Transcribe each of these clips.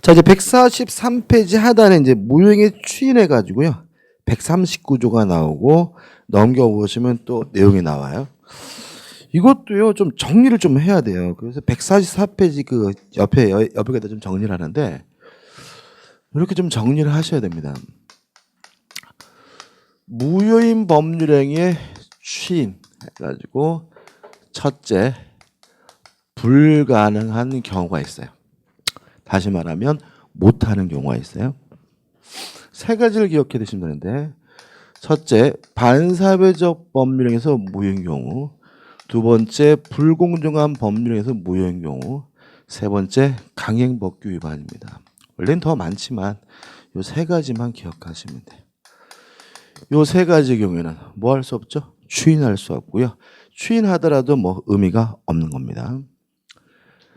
자, 이제 143페이지 하단에 이제 무효행위 추인해 가지고요. 139조가 나오고 넘겨보시면 또 내용이 나와요. 이것도요, 좀 정리를 좀 해야 돼요. 그래서 144페이지 그 옆에다 좀 정리를 하는데, 이렇게 좀 정리를 하셔야 됩니다. 무효인 법률행위의 추인 해가지고, 첫째, 불가능한 경우가 있어요. 다시 말하면, 못하는 경우가 있어요. 세 가지를 기억해 두시면 되는데, 첫째, 반사회적 법률행위에서 무효인 경우. 두 번째, 불공정한 법률행위에서 무효인 경우. 세 번째, 강행법규 위반입니다. 원래는 더 많지만 이 세 가지만 기억하시면 돼요. 이 세 가지 경우에는 뭐 할 수 없죠? 추인할 수 없고요. 추인하더라도 뭐 의미가 없는 겁니다.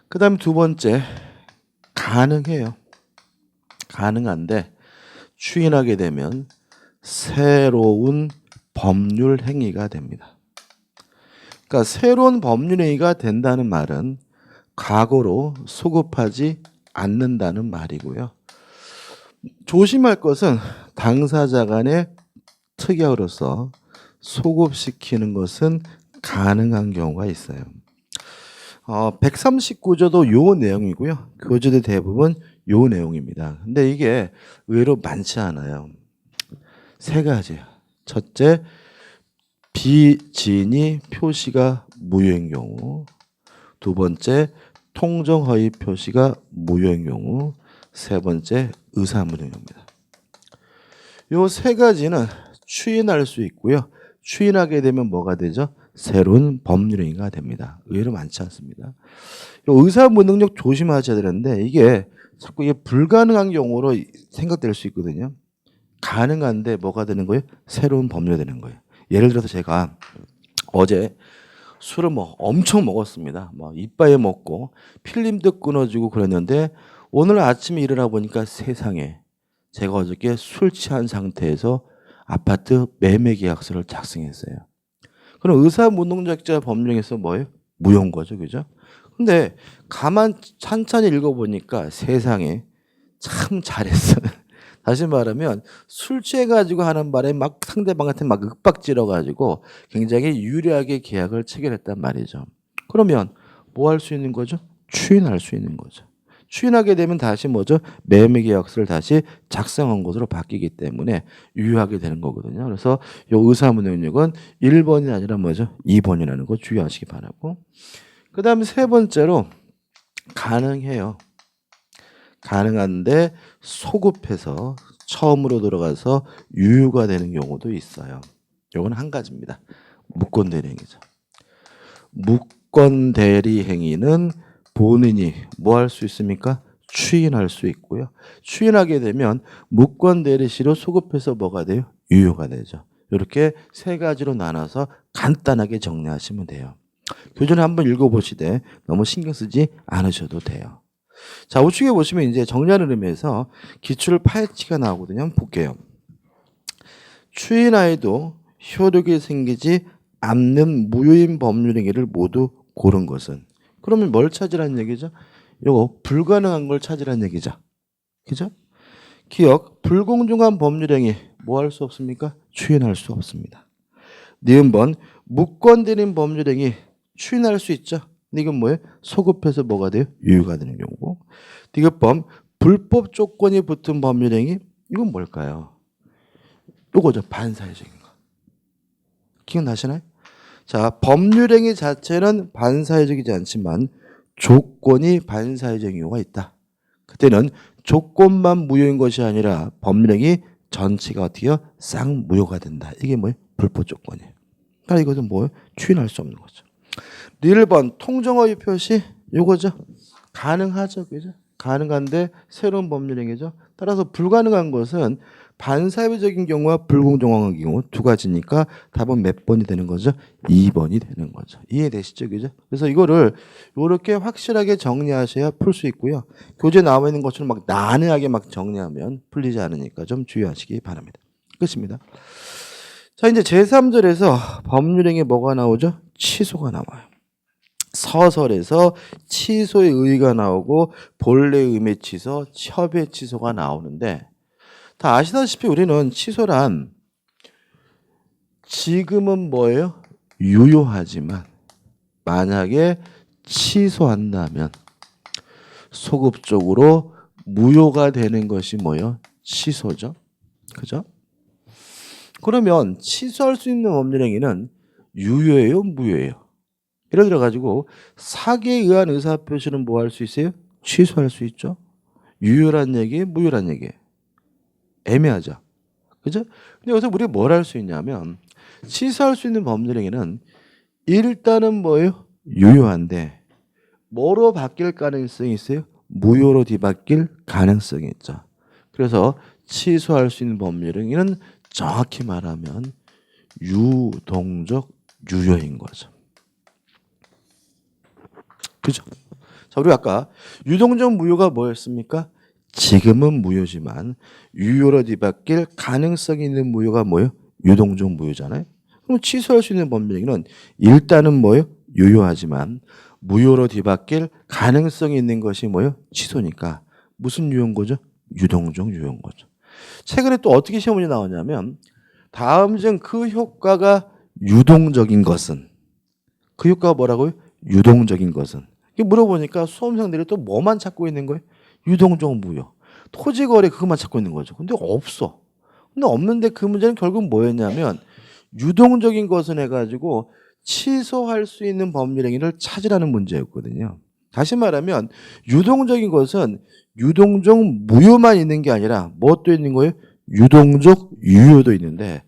그 다음에 두 번째, 가능해요. 가능한데 추인하게 되면 새로운 법률 행위가 됩니다. 그러니까 새로운 법률 행위가 된다는 말은 과거로 소급하지 않는다는 말이고요. 조심할 것은 당사자 간의 특약으로서 소급시키는 것은 가능한 경우가 있어요. 139조도 요 내용이고요. 교재도 대부분 요 내용입니다. 근데 이게 의외로 많지 않아요. 세 가지예요. 첫째, 비진이 표시가 무효인 경우. 두 번째, 통정허위 표시가 무효인 경우. 세 번째, 의사무효입니다. 요 세 가지는 추인할 수 있고요. 추인하게 되면 뭐가 되죠? 새로운 법률행위가 됩니다. 의외로 많지 않습니다. 의사무능력 조심하셔야 되는데 이게 자꾸 이게 불가능한 경우로 생각될 수 있거든요. 가능한데 뭐가 되는 거예요? 새로운 법률이 되는 거예요. 예를 들어서 제가 어제 술을 뭐 엄청 먹었습니다. 뭐 이빠이 먹고 필름도 끊어지고 그랬는데 오늘 아침에 일어나 보니까 세상에 제가 어저께 술 취한 상태에서 아파트 매매 계약서를 작성했어요. 그럼 의사무능력자 법령에서 뭐예요? 무효인 거죠, 그죠? 근데 가만 찬찬히 읽어보니까 세상에 참 잘했어. 다시 말하면 술 취해가지고 하는 말에 막 상대방한테 막 윽박질러가지고 굉장히 유리하게 계약을 체결했단 말이죠. 그러면 뭐 할 수 있는 거죠? 추인할 수 있는 거죠. 추인하게 되면 다시 뭐죠? 매매 계약서를 다시 작성한 것으로 바뀌기 때문에 유효하게 되는 거거든요. 그래서 이 의사무능력은 1번이 아니라 뭐죠? 2번이라는 거 주의하시기 바라고. 그 다음에 세 번째로 가능해요. 가능한데 소급해서 처음으로 들어가서 유효가 되는 경우도 있어요. 이건 한 가지입니다. 무권대리행위죠. 무권대리행위는 본인이 뭐 할 수 있습니까? 추인할 수 있고요. 추인하게 되면 무권대리시로 소급해서 뭐가 돼요? 유효가 되죠. 이렇게 세 가지로 나눠서 간단하게 정리하시면 돼요. 교재는 한번 읽어보시되 너무 신경 쓰지 않으셔도 돼요. 자, 우측에 보시면 이제 정리하는 의미에서 기출 파헤치가 나오거든요. 한번 볼게요. 추인하에도 효력이 생기지 않는 무효인 법률행위를 모두 고른 것은. 그러면 뭘 찾으라는 얘기죠? 이거 불가능한 걸 찾으라는 얘기죠. 그죠? 기억, 불공정한 법률행위 뭐 할 수 없습니까? 추인할 수 없습니다. 니은번 무권대리인 법률행위 추인할 수 있죠. 근데 이건 뭐예요? 소급해서 뭐가 돼요? 유효가 되는 경우고. 디귿번 불법 조건이 붙은 법률행위 이건 뭘까요? 요거죠. 반사회적인 거. 기억나시나요? 자, 법률행위 자체는 반사회적이지 않지만 조건이 반사회적인 경우가 있다. 그때는 조건만 무효인 것이 아니라 법률행위 전체가 어떻게 해요? 쌍무효가 된다. 이게 뭐예요? 불법 조건이에요. 그러니까 이것은 뭐예요? 추인할 수 없는 거죠. 1번 통정허위 표시 요거죠. 가능하죠. 그죠? 가능한데 새로운 법률행위죠. 따라서 불가능한 것은 반사회적인 경우와 불공정한 경우 두 가지니까 답은 몇 번이 되는 거죠? 2번이 되는 거죠. 이해되시죠? 그죠? 그래서 이거를 이렇게 확실하게 정리하셔야 풀 수 있고요. 교재 나와 있는 것처럼 막 난해하게 막 정리하면 풀리지 않으니까 좀 주의하시기 바랍니다. 끝입니다. 자, 이제 제3절에서 법률행위 뭐가 나오죠? 취소가 나와요. 서설에서 취소의 의의가 나오고 본래 의미의 취소, 협의의 취소가 나오는데 다 아시다시피 우리는 취소란 지금은 뭐예요? 유효하지만 만약에 취소한다면 소급적으로 무효가 되는 것이 뭐예요? 취소죠. 그죠? 그러면 취소할 수 있는 법률행위는 유효예요? 무효예요? 예를 들어 가지고 사기에 의한 의사표시는 뭐 할 수 있어요? 취소할 수 있죠. 유효란 얘기, 무효란 얘기. 애매하죠. 그죠? 근데 여기서 우리가 뭘 할 수 있냐면 취소할 수 있는 법률행위는 일단은 뭐예요? 유효한데 뭐로 바뀔 가능성이 있어요? 무효로 뒤바뀔 가능성이 있죠. 그래서 취소할 수 있는 법률행위는 정확히 말하면 유동적 유효인 거죠. 그죠? 자, 우리 아까 유동적 무효가 뭐였습니까? 지금은 무효지만 유효로 뒤바뀔 가능성이 있는 무효가 뭐예요? 유동적 무효잖아요. 그럼 취소할 수 있는 법률행위는 일단은 뭐예요? 유효하지만 무효로 뒤바뀔 가능성이 있는 것이 뭐예요? 취소니까. 무슨 유효인 거죠? 유동적 유효인 거죠. 최근에 또 어떻게 시험 문제 나오냐면 다음 중 그 효과가 유동적인 것은 그 효과가 뭐라고요? 유동적인 것은. 물어보니까 수험생들이 또 뭐만 찾고 있는 거예요? 유동적 무효. 토지거래 그것만 찾고 있는 거죠. 근데 없어. 근데 없는데 그 문제는 결국 뭐였냐면 유동적인 것은 해가지고 취소할 수 있는 법률행위를 찾으라는 문제였거든요. 다시 말하면 유동적인 것은 유동적 무효만 있는 게 아니라 무엇도 있는 거예요? 유동적 유효도 있는데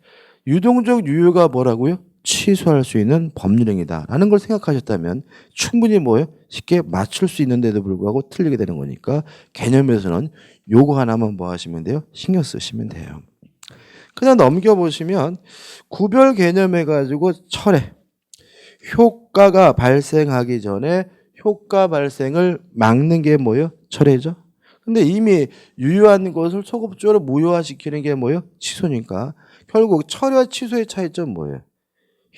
유동적 유효가 뭐라고요? 취소할 수 있는 법률행위다라는 걸 생각하셨다면 충분히 뭐예요? 쉽게 맞출 수 있는데도 불구하고 틀리게 되는 거니까 개념에서는 요거 하나만 뭐 하시면 돼요? 신경 쓰시면 돼요. 그냥 넘겨보시면 구별 개념 해가지고 철회. 효과가 발생하기 전에 효과 발생을 막는 게 뭐예요? 철회죠. 근데 이미 유효한 것을 소급적으로 무효화시키는 게 뭐예요? 취소니까. 결국 철회와 취소의 차이점은 뭐예요?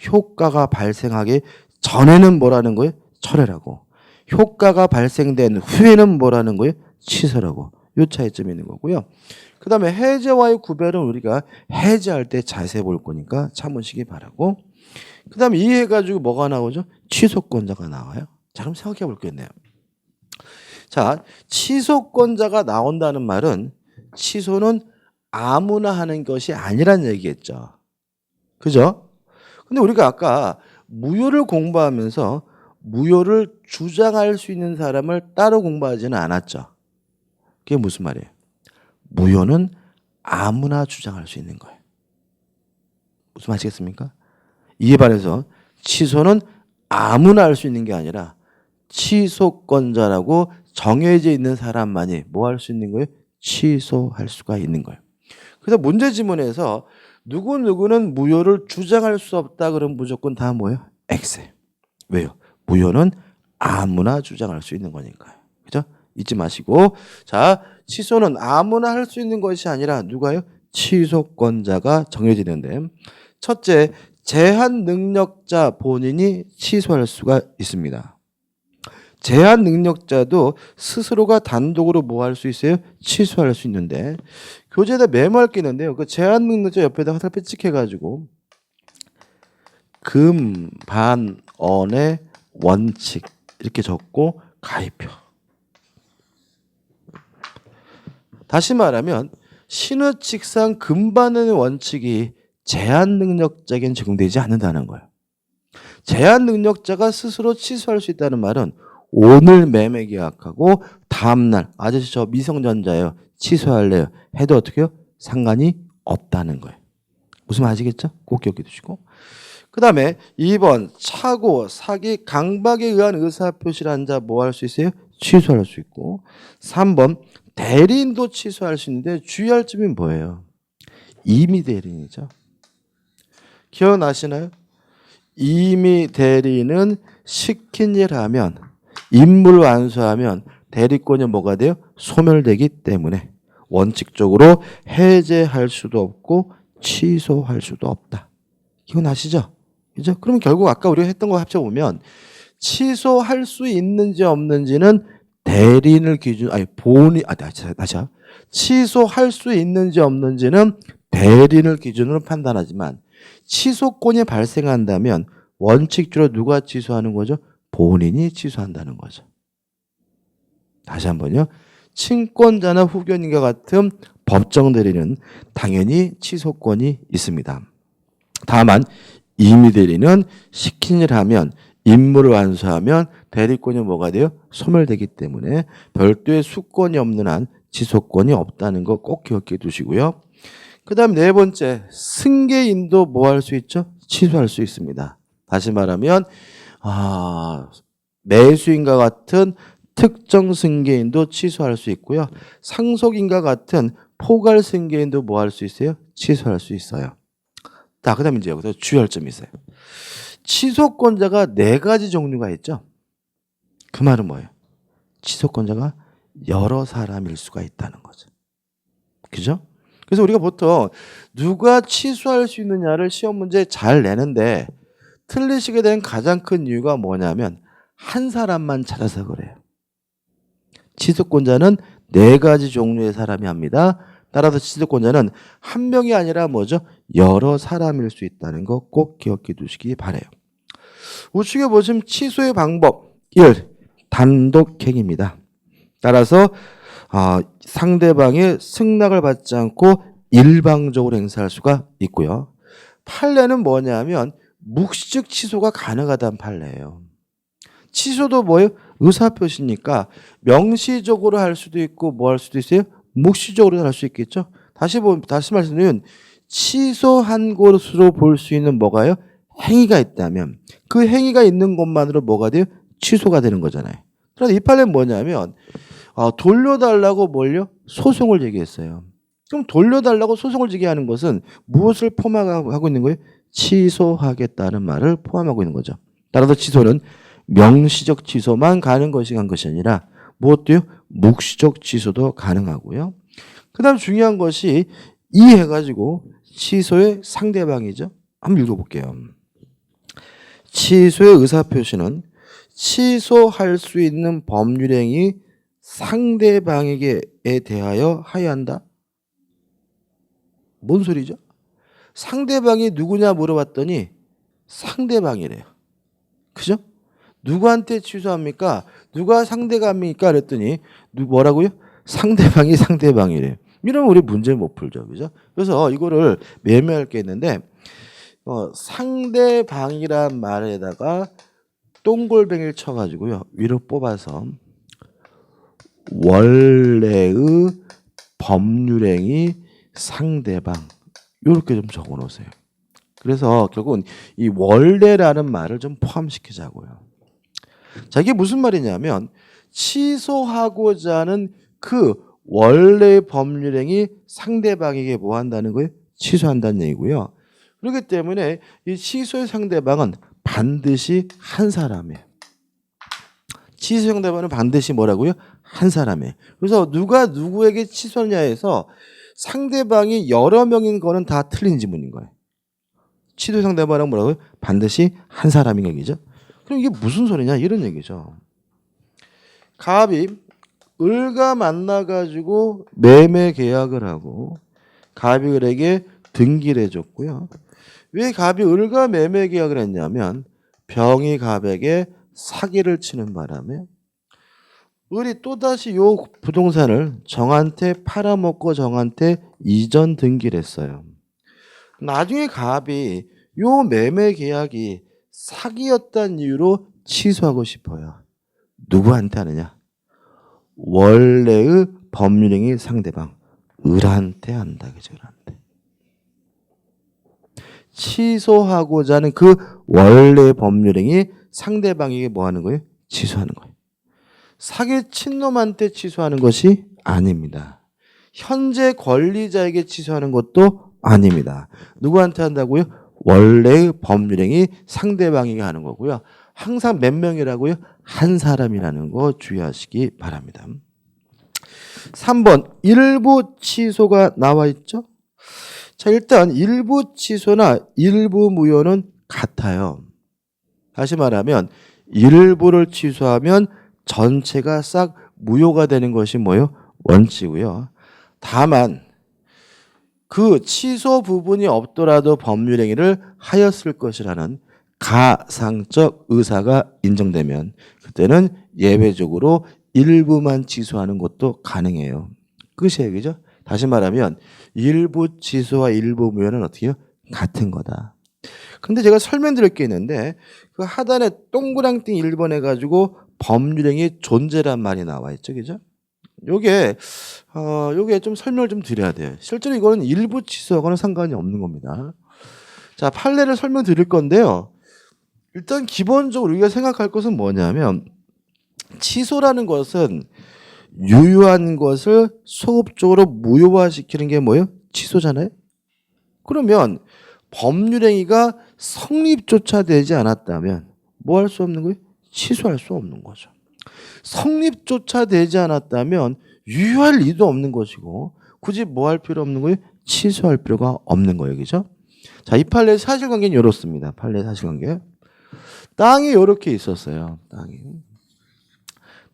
효과가 발생하기 전에는 뭐라는 거예요? 철회라고. 효과가 발생된 후에는 뭐라는 거예요? 취소라고. 이 차이점이 있는 거고요. 그 다음에 해제와의 구별은 우리가 해제할 때 자세히 볼 거니까 참으시기 바라고. 그 다음에 이해해가지고 뭐가 나오죠? 취소권자가 나와요. 자, 그럼 생각해 볼겠네요. 자, 취소권자가 나온다는 말은 취소는 아무나 하는 것이 아니란 얘기겠죠. 그죠? 근데 우리가 아까 무효를 공부하면서 무효를 주장할 수 있는 사람을 따로 공부하지는 않았죠. 그게 무슨 말이에요? 무효는 아무나 주장할 수 있는 거예요. 무슨 말이겠습니까? 이에 반해서 취소는 아무나 할 수 있는 게 아니라 취소권자라고 정해져 있는 사람만이 뭐 할 수 있는 거예요? 취소할 수가 있는 거예요. 그래서 문제 지문에서 누구누구는 무효를 주장할 수 없다 그러면 무조건 다 뭐예요? X예요. 왜요? 무효는 아무나 주장할 수 있는 거니까요. 그죠? 잊지 마시고. 자, 취소는 아무나 할 수 있는 것이 아니라 누가요? 취소권자가 정해지는데 첫째, 제한 능력자 본인이 취소할 수가 있습니다. 제한 능력자도 스스로가 단독으로 뭐 할 수 있어요? 취소할 수 있는데 교재에다 메모할 게 있는데요. 그 제한 능력자 옆에다 화살표 찍혀가지고 금반원의 원칙 이렇게 적고 가입표. 다시 말하면 신의칙상 금반원의 원칙이 제한 능력자에겐 적용되지 않는다는 거예요. 제한 능력자가 스스로 취소할 수 있다는 말은 오늘 매매 계약하고 다음날 아저씨 저 미성년자예요. 취소할래요. 해도 어떻게 해요? 상관이 없다는 거예요. 무슨 말 아시겠죠? 꼭 기억해 두시고. 그 다음에 2번 착오, 사기, 강박에 의한 의사표시를 한 자 뭐 할 수 있어요? 취소할 수 있고. 3번 대리인도 취소할 수 있는데 주의할 점이 뭐예요? 임의 대리인이죠. 기억나시나요? 임의 대리인은 시킨 일 하면 임무를 완수하면 대리권이 뭐가 돼요? 소멸되기 때문에 원칙적으로 해제할 수도 없고 취소할 수도 없다. 이건 아시죠? 그죠? 그럼 결국 아까 우리가 했던 거 합쳐보면 취소할 수 있는지 없는지는 대리인을 다시요. 취소할 수 있는지 없는지는 대리인을 기준으로 판단하지만 취소권이 발생한다면 원칙적으로 누가 취소하는 거죠? 본인이 취소한다는 거죠. 다시 한번요. 친권자나 후견인과 같은 법정 대리는 당연히 취소권이 있습니다. 다만 임의 대리는 시킨 일 하면 임무를 완수하면 대리권이 뭐가 돼요? 소멸되기 때문에 별도의 수권이 없는 한 취소권이 없다는 거 꼭 기억해 두시고요. 그 다음 네 번째, 승계인도 뭐 할 수 있죠? 취소할 수 있습니다. 다시 말하면 매수인과 같은 특정 승계인도 취소할 수 있고요. 상속인과 같은 포괄 승계인도 뭐 할 수 있어요? 취소할 수 있어요. 자, 그 다음에 이제 여기서 주의할 점이 있어요. 취소권자가 네 가지 종류가 있죠. 그 말은 뭐예요? 취소권자가 여러 사람일 수가 있다는 거죠. 그죠? 그래서 우리가 보통 누가 취소할 수 있느냐를 시험 문제에 잘 내는데 틀리시게 된 가장 큰 이유가 뭐냐면 한 사람만 찾아서 그래요. 취소권자는 네 가지 종류의 사람이 합니다. 따라서 취소권자는 한 명이 아니라 뭐죠? 여러 사람일 수 있다는 거 꼭 기억해 두시기 바라요. 우측에 보시면 취소의 방법 1. 단독행위입니다. 따라서 상대방의 승낙을 받지 않고 일방적으로 행사할 수가 있고요. 판례는 뭐냐면 묵시적 취소가 가능하다는 판례예요. 취소도 뭐예요? 의사표시니까 명시적으로 할 수도 있고 뭐 할 수도 있어요? 묵시적으로 할 수 있겠죠. 다시 말씀드리면 취소한 것으로 볼 수 있는 뭐가요? 행위가 있다면 그 행위가 있는 것만으로 뭐가 돼요? 취소가 되는 거잖아요. 그래서 이 판례는 뭐냐면 돌려달라고 뭘요? 소송을 제기했어요. 그럼 돌려달라고 소송을 제기하는 것은 무엇을 포함하고 있는 거예요? 취소하겠다는 말을 포함하고 있는 거죠. 따라서 취소는 명시적 취소만 가능한 것이 아니라 무엇도요? 묵시적 취소도 가능하고요. 그 다음 중요한 것이 이 해가지고 취소의 상대방이죠. 한번 읽어볼게요. 취소의 의사표시는 취소할 수 있는 법률행위 상대방에게 대하여 하여한다. 뭔 소리죠? 상대방이 누구냐 물어봤더니 상대방이래요. 그죠? 누구한테 취소합니까? 누가 상대가 합니까? 그랬더니 뭐라고요? 상대방이 상대방이래요. 이러면 우리 문제 못 풀죠. 그죠? 그래서 이거를 매매할 게 있는데 상대방이란 말에다가 동글뱅이를 쳐가지고요. 위로 뽑아서 원래의 법률행위 상대방 이렇게 좀 적어 놓으세요. 그래서 결국은 이 원래라는 말을 좀 포함시키자고요. 자, 이게 무슨 말이냐면 취소하고자 하는 그 원래 법률행위 상대방에게 뭐 한다는 거예요? 취소한다는 얘기고요. 그렇기 때문에 이 취소의 상대방은 반드시 한 사람이에요. 취소 상대방은 반드시 뭐라고요? 한 사람이에요. 그래서 누가 누구에게 취소하냐에서 상대방이 여러 명인 거는 다 틀린 지문인 거예요. 취소 상대방은 뭐라고요? 반드시 한 사람인 얘기죠. 그럼 이게 무슨 소리냐? 이런 얘기죠. 갑이 을과 만나가지고 매매 계약을 하고 갑이 을에게 등기를 해줬고요. 왜 갑이 을과 매매 계약을 했냐면 병이 갑에게 사기를 치는 바람에 을이 또다시 요 부동산을 정한테 팔아먹고 정한테 이전 등기를 했어요. 나중에 갑이 요 매매 계약이 사기였다는 이유로 취소하고 싶어요. 누구한테 하느냐? 원래의 법률행위 상대방 을한테 한다. 그죠? 을한테. 취소하고자 하는 그 원래 법률행위 상대방에게 뭐 하는 거예요? 취소하는 거예요. 사기친 놈한테 취소하는 것이 아닙니다. 현재 권리자에게 취소하는 것도 아닙니다. 누구한테 한다고요? 원래의 법률행위 상대방에게 하는 거고요. 항상 몇 명이라고요? 한 사람이라는 거 주의하시기 바랍니다. 3번 일부 취소가 나와 있죠? 자, 일단 일부 취소나 일부 무효는 같아요. 다시 말하면 일부를 취소하면 전체가 싹 무효가 되는 것이 뭐예요? 원칙이고요. 다만 그 취소 부분이 없더라도 법률행위를 하였을 것이라는 가상적 의사가 인정되면 그때는 예외적으로 일부만 취소하는 것도 가능해요. 끝이에요. 그죠? 다시 말하면 일부 취소와 일부 무효는 어떻게 해요? 같은 거다. 근데 제가 설명드릴 게 있는데 그 하단에 동그랑땡 1번 해가지고 법률행위 존재란 말이 나와 있죠. 그죠? 요게 좀 설명을 좀 드려야 돼요. 실제로 이거는 일부 취소하고는 상관이 없는 겁니다. 자, 판례를 설명드릴 건데요. 일단 기본적으로 우리가 생각할 것은 뭐냐면 취소라는 것은 유효한 것을 소급적으로 무효화시키는 게 뭐예요? 취소잖아요. 그러면 법률행위가 성립조차 되지 않았다면 뭐 할 수 없는 거예요? 취소할 수 없는 거죠. 성립조차 되지 않았다면 유효할 리도 없는 것이고 굳이 뭐 할 필요 없는 거예요? 취소할 필요가 없는 거예요. 그죠? 자, 이 판례의 사실관계는 이렇습니다. 판례의 사실관계. 땅이 이렇게 있었어요.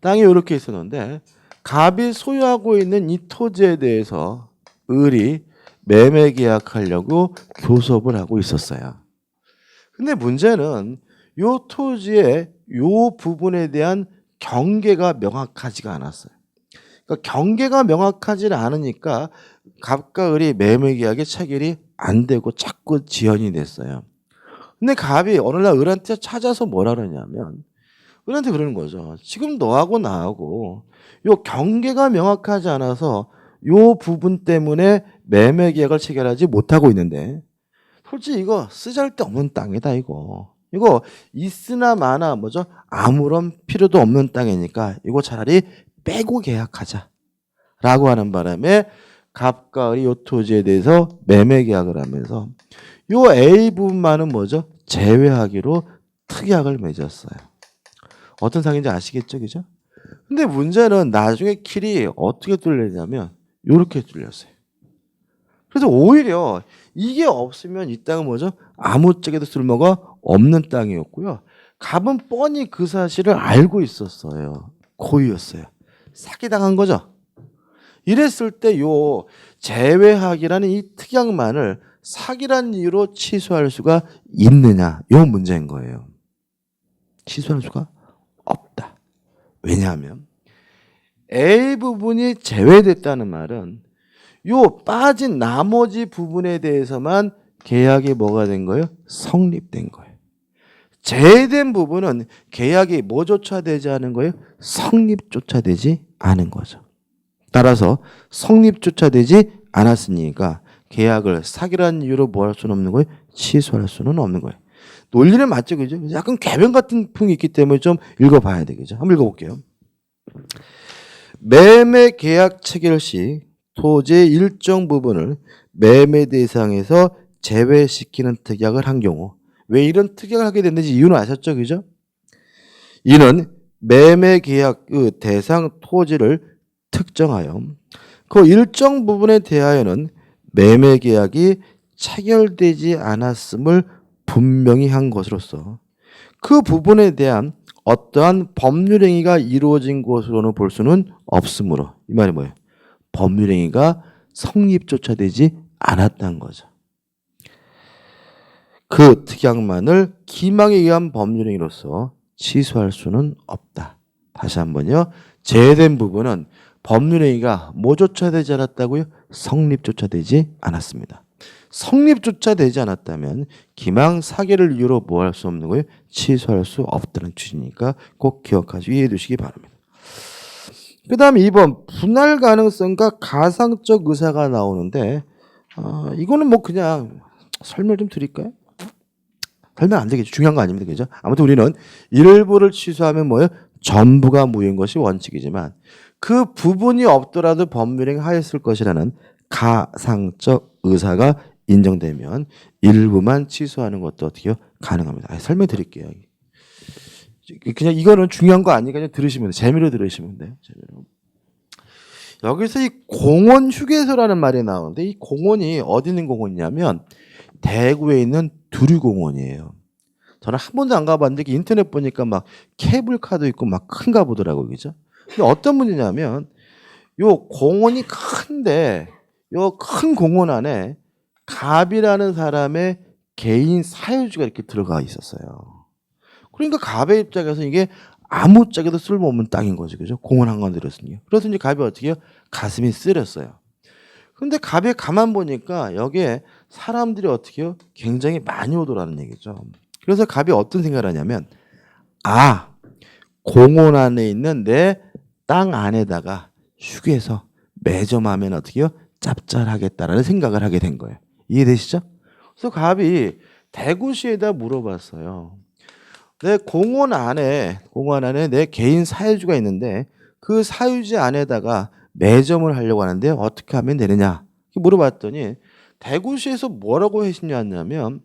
땅이 이렇게 있었는데 갑이 소유하고 있는 이 토지에 대해서 을이 매매 계약하려고 교섭을 하고 있었어요. 근데 문제는 요 토지의 요 부분에 대한 경계가 명확하지가 않았어요. 그러니까 경계가 명확하지 않으니까 갑과 을이 매매 계약의 체결이 안 되고 자꾸 지연이 됐어요. 근데 갑이 어느 날 을한테 찾아서 뭐라 그러냐면 을한테 그러는 거죠. 지금 너하고 나하고 요 경계가 명확하지 않아서 요 부분 때문에 매매 계약을 체결하지 못하고 있는데 솔직히 이거 쓰잘데없는 땅이다 이거. 이거 있으나 마나 뭐죠? 아무런 필요도 없는 땅이니까 이거 차라리 빼고 계약하자 라고 하는 바람에 갑과 을이 요 토지에 대해서 매매 계약을 하면서 요 A 부분만은 뭐죠? 제외하기로 특약을 맺었어요. 어떤 상인지 아시겠죠? 그죠? 근데 문제는 나중에 길이 어떻게 뚫리냐면 이렇게 뚫렸어요. 그래서 오히려 이게 없으면 이 땅은 뭐죠? 아무 쪽에도 쓸모가 없는 땅이었고요. 갑은 뻔히 그 사실을 알고 있었어요. 고의였어요. 사기당한 거죠. 이랬을 때 요 제외하기라는 이 특약만을 사기란 이유로 취소할 수가 있느냐? 요 문제인 거예요. 취소할 수가 없다. 왜냐하면 A 부분이 제외됐다는 말은 요 빠진 나머지 부분에 대해서만 계약이 뭐가 된 거예요? 성립된 거예요. 제외된 부분은 계약이 뭐조차 되지 않은 거예요? 성립조차 되지 않은 거죠. 따라서 성립조차 되지 않았으니까 계약을 사기라는 이유로 뭐 할 수는 없는 거예요? 취소할 수는 없는 거예요. 논리는 맞죠, 그죠? 약간 궤변 같은 풍이 있기 때문에 좀 읽어봐야 되겠죠. 한번 읽어볼게요. 매매 계약 체결 시 토지의 일정 부분을 매매 대상에서 제외시키는 특약을 한 경우 왜 이런 특약을 하게 됐는지 이유는 아셨죠, 그죠? 이는 매매 계약 그 대상 토지를 특정하여 그 일정 부분에 대하여는 매매 계약이 체결되지 않았음을 분명히 한 것으로서 그 부분에 대한 어떠한 법률행위가 이루어진 것으로는 볼 수는 없으므로 이 말이 뭐예요? 법률행위가 성립조차 되지 않았다는 거죠. 그 특약만을 기망에 의한 법률행위로서 취소할 수는 없다. 다시 한번요. 제외된 부분은 법률행위가 뭐조차 되지 않았다고요? 성립조차 되지 않았습니다. 성립조차 되지 않았다면 기망 사기를 이유로 뭐 할 수 없는 거예요? 취소할 수 없다는 취지니까 꼭 기억하시고 이해해 두시기 바랍니다. 그 다음에 2번 분할 가능성과 가상적 의사가 나오는데 이거는 뭐 그냥 설명 좀 드릴까요? 설명 안 되겠죠. 중요한 거 아닙니다. 그죠? 아무튼 우리는 일부를 취소하면 뭐예요? 전부가 무효인 것이 원칙이지만 그 부분이 없더라도 법률행위 하였을 것이라는 가상적 의사가 인정되면 일부만 취소하는 것도 어떻게 가능합니다. 설명 드릴게요. 그냥 이거는 중요한 거 아니니까 그냥 들으시면 돼요. 재미로 들으시면 돼요. 재미로. 여기서 이 공원 휴게소라는 말이 나오는데 이 공원이 어디 있는 공원이냐면 대구에 있는 두류공원이에요. 저는 한 번도 안 가봤는데 인터넷 보니까 막 케이블카도 있고 막 큰가 보더라고요. 그죠? 근데 어떤 문제냐면 요 공원이 큰데 요 큰 공원 안에 갑이라는 사람의 개인 사유지가 이렇게 들어가 있었어요. 그러니까 갑의 입장에서 이게 아무짝에도 쓸모없는 땅인 거죠. 그죠? 공원 한가운데 들었으니까. 그래서 이제 갑이 어떻게 해요? 가슴이 쓰렸어요. 근데 갑이 가만 보니까 여기에 사람들이 어떻게 해요? 굉장히 많이 오더라는 얘기죠. 그래서 갑이 어떤 생각을 하냐면 공원 안에 있는 내 땅 안에다가 휴게소 매점하면 어떻게 해요? 짭짤하겠다라는 생각을 하게 된 거예요. 이해되시죠? 그래서 갑이 대구시에다 물어봤어요. 내 공원 안에 내 개인 사유지가 있는데 그 사유지 안에다가 매점을 하려고 하는데 어떻게 하면 되느냐 물어봤더니 대구시에서 뭐라고 하시냐면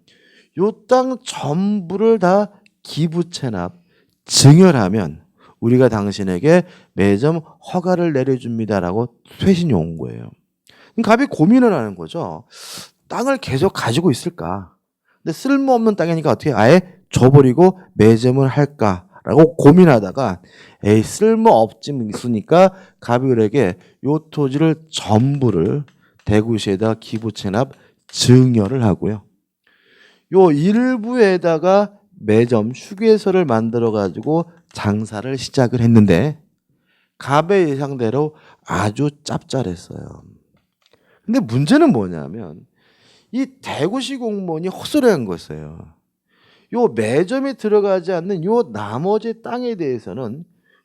요 땅 전부를 다 기부 체납 증여하면 우리가 당신에게 매점 허가를 내려줍니다라고 쇄신이 온 거예요. 갑이 고민을 하는 거죠. 땅을 계속 가지고 있을까? 근데 쓸모없는 땅이니까 어떻게 아예 줘버리고 매점을 할까라고 고민하다가 쓸모없지 있으니까 갑이 그에게 요 토지를 전부를 대구시에다 기부 체납 증여를 하고요. 요 일부에다가 매점 휴게소를 만들어 가지고 장사를 시작을 했는데 갑의 예상대로 아주 짭짤했어요. 근데 문제는 뭐냐면 이 대구시 공무원이 헛소리한 거였어요. 요 매점에 들어가지 않는 요 나머지 땅에 대해서는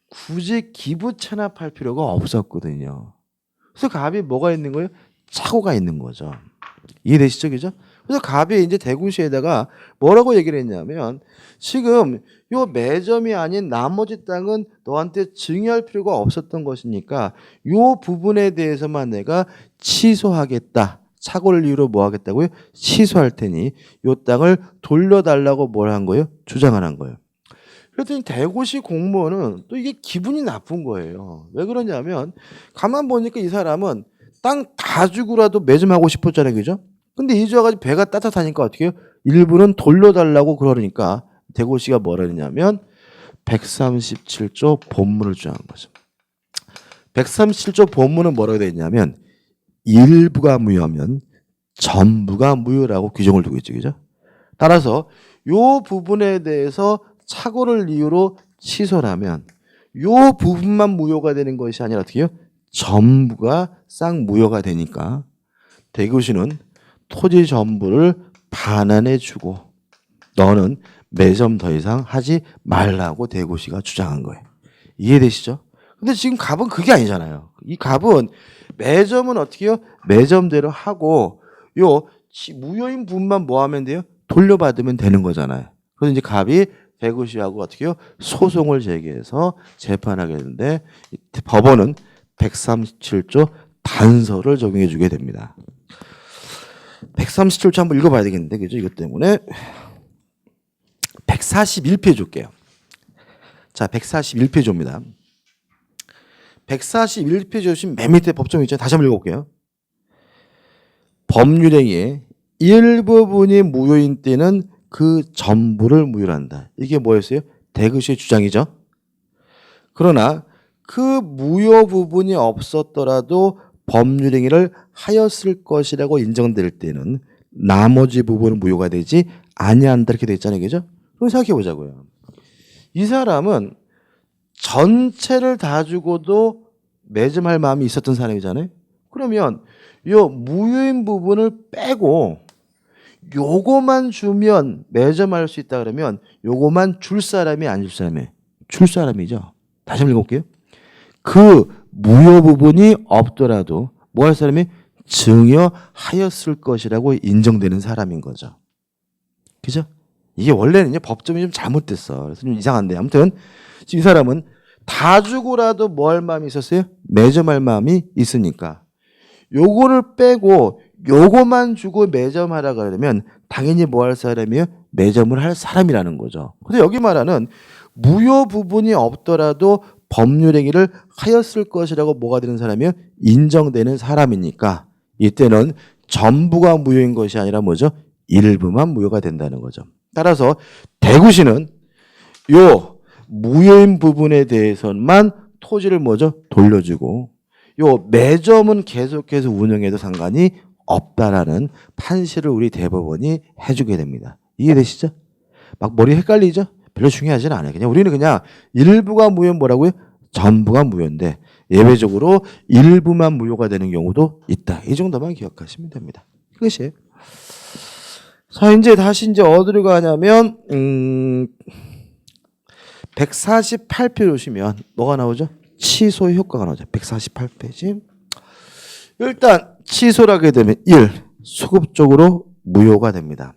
굳이 기부 체납할 필요가 없었거든요. 그래서 갑이 뭐가 있는 거예요? 착오가 있는 거죠. 이해되시죠? 그죠? 그래서 갑이 이제 대구시에다가 뭐라고 얘기를 했냐면 지금 요 매점이 아닌 나머지 땅은 너한테 증여할 필요가 없었던 것이니까 요 부분에 대해서만 내가 취소하겠다. 착오를 이유로 뭐 하겠다고요? 취소할 테니 요 땅을 돌려달라고 뭘 한 거예요? 주장을 한 거예요. 그랬더니 대구시 공무원은 또 이게 기분이 나쁜 거예요. 왜 그러냐면 가만 보니까 이 사람은 땅 다 주고라도 매점하고 싶었잖아요. 그죠? 근데 이제 와가지고 배가 따뜻하니까 어떻게 해요? 일부는 돌려달라고 그러니까 대구시가 뭐라 했냐면 137조 본문을 주장한 거죠. 137조 본문은 뭐라고 되어 있냐면 일부가 무효하면 전부가 무효라고 규정을 두고 있죠. 그죠? 따라서 요 부분에 대해서 착오를 이유로 취소하면 요 부분만 무효가 되는 것이 아니라 어떻게 해요? 전부가 쌍무효가 되니까 대구시는 토지 전부를 반환해 주고 너는 매점 더 이상 하지 말라고 대구시가 주장한 거예요. 이해되시죠? 근데 지금 갑은 그게 아니잖아요. 이 갑은 매점은 어떻게 해요? 매점대로 하고 요 무효인 부분만 뭐 하면 돼요? 돌려받으면 되는 거잖아요. 그래서 이제 갑이 대구시하고 어떻게 해요? 소송을 제기해서 재판하게 되는데 법원은 137조 단서를 적용해 주게 됩니다. 137조 한번 읽어봐야 되겠는데, 그죠? 이것 때문에 141페이지 줄게요. 자, 141페이지입니다. 141페이지 오시면 맨 밑에 법정 있죠. 다시 한번 읽어볼게요. 법률행위의 일부분이 무효인 때는 그 전부를 무효로 한다. 이게 뭐였어요? 대구시의 주장이죠. 그러나 그 무효 부분이 없었더라도 법률행위를 하였을 것이라고 인정될 때는 나머지 부분은 무효가 되지 아니한다 이렇게 돼 있잖아요. 그죠? 그럼 생각해 보자고요. 이 사람은 전체를 다 주고도 매점할 마음이 있었던 사람이잖아요. 그러면 요 무효인 부분을 빼고 요거만 주면 매점할 수 있다 그러면 요거만 줄 사람이 안 줄 사람이? 줄 사람이죠. 다시 한번 읽어볼게요. 그 무효 부분이 없더라도 뭐 할 사람이? 증여하였을 것이라고 인정되는 사람인 거죠. 그죠? 이게 원래는 법점이 좀 잘못됐어. 그래서 좀 이상한데 아무튼 지금 이 사람은 다 주고라도 뭐 할 마음이 있었어요? 매점할 마음이 있으니까 요거를 빼고 요거만 주고 매점하라 그러면 당연히 뭐 할 사람이에요? 매점을 할 사람이라는 거죠. 근데 여기 말하는 무효 부분이 없더라도 법률행위를 하였을 것이라고 뭐가 되는 사람이요? 인정되는 사람이니까 이때는 전부가 무효인 것이 아니라 뭐죠? 일부만 무효가 된다는 거죠. 따라서 대구시는 요 무효인 부분에 대해서만 토지를 뭐죠? 돌려주고 요 매점은 계속해서 운영해도 상관이 없다라는 판시를 우리 대법원이 해주게 됩니다. 이해되시죠? 막 머리 헷갈리죠? 별로 중요하지는 않아요. 그냥 우리는 그냥 일부가 무효는 뭐라고요? 전부가 무효인데 예외적으로 일부만 무효가 되는 경우도 있다. 이 정도만 기억하시면 됩니다. 그것이에요. 자, 이제 다시 이제 어디로 가냐면 148페이지 오시면 뭐가 나오죠? 취소의 효과가 나오죠. 148페이지. 일단 취소를 하게 되면 1. 수급적으로 무효가 됩니다.